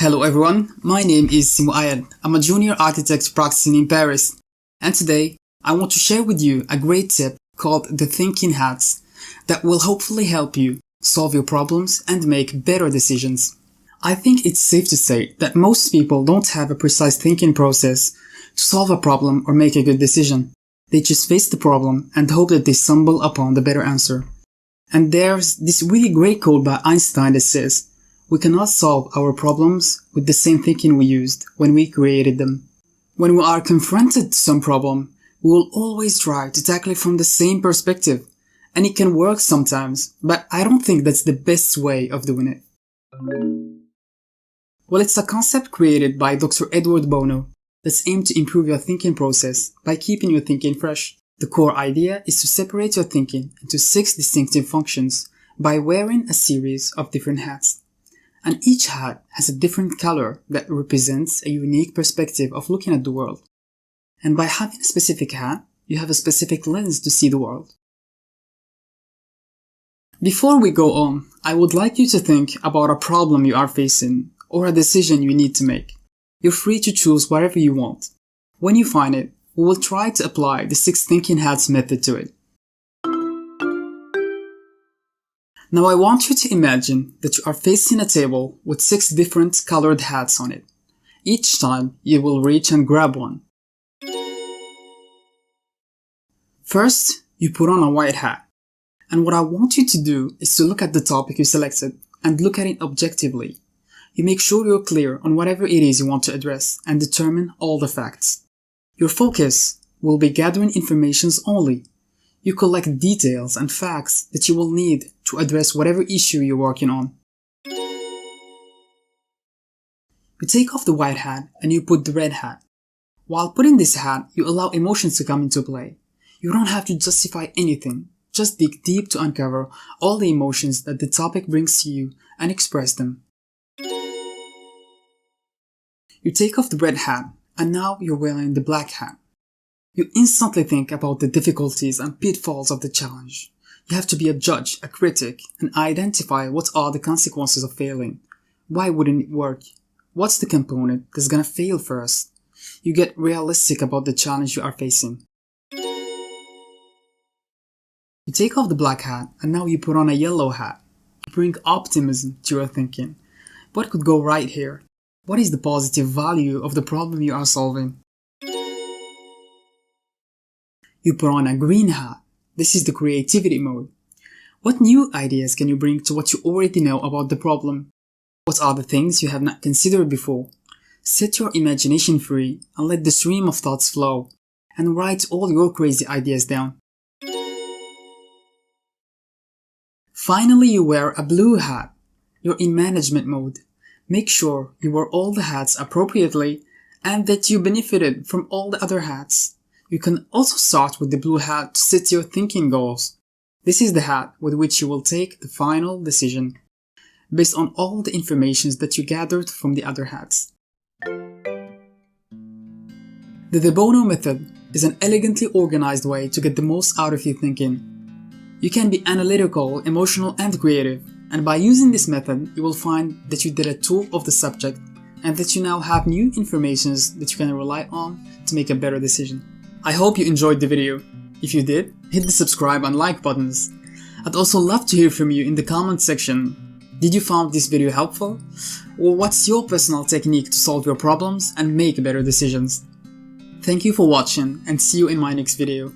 Hello everyone, my name is Ayad. I'm a junior architect practicing in Paris, and today I want to share with you a great tip called the thinking hats that will hopefully help you solve your problems and make better decisions. I think it's safe to say that most people don't have a precise thinking process to solve a problem or make a good decision. They just face the problem and hope that they stumble upon the better answer. And there's this really great quote by Einstein that says, "We cannot solve our problems with the same thinking we used when we created them." When we are confronted to some problem, we will always try to tackle it from the same perspective, and it can work sometimes, but I don't think that's the best way of doing it. Well, it's a concept created by Dr. Bono that's aimed to improve your thinking process by keeping your thinking fresh. The core idea is to separate your thinking into 6 distinctive functions by wearing a series of different hats. And each hat has a different color that represents a unique perspective of looking at the world. And by having a specific hat, you have a specific lens to see the world. Before we go on, I would like you to think about a problem you are facing or a decision you need to make. You're free to choose whatever you want. When you find it, we will try to apply the 6 thinking hats method to it. Now I want you to imagine that you are facing a table with 6 different colored hats on it. Each time you will reach and grab one. First, you put on a white hat. And what I want you to do is to look at the topic you selected and look at it objectively. You make sure you're clear on whatever it is you want to address and determine all the facts. Your focus will be gathering information only. You collect details and facts that you will need to address whatever issue you're working on. You take off the white hat and you put the red hat. While putting this hat, you allow emotions to come into play. You don't have to justify anything. Just dig deep to uncover all the emotions that the topic brings to you and express them. You take off the red hat and now you're wearing the black hat. You instantly think about the difficulties and pitfalls of the challenge. You have to be a judge, a critic, and identify what are the consequences of failing. Why wouldn't it work? What's the component that's gonna fail first? You get realistic about the challenge you are facing. You take off the black hat and now you put on a yellow hat. You bring optimism to your thinking. What could go right here? What is the positive value of the problem you are solving? You put on a green hat. This is the creativity mode. What new ideas can you bring to what you already know about the problem? What are the things you have not considered before? Set your imagination free and let the stream of thoughts flow, and write all your crazy ideas down. Finally, you wear a blue hat. You're in management mode. Make sure you wear all the hats appropriately and that you benefited from all the other hats. You can also start with the blue hat to set your thinking goals. This is the hat with which you will take the final decision, based on all the information that you gathered from the other hats. The bono method is an elegantly organized way to get the most out of your thinking. You can be analytical, emotional, and creative, and by using this method, you will find that you did a tour of the subject and that you now have new information that you can rely on to make a better decision. I hope you enjoyed the video. If you did, hit the subscribe and like buttons. I'd also love to hear from you in the comment section. Did you find this video helpful? Or what's your personal technique to solve your problems and make better decisions? Thank you for watching and see you in my next video.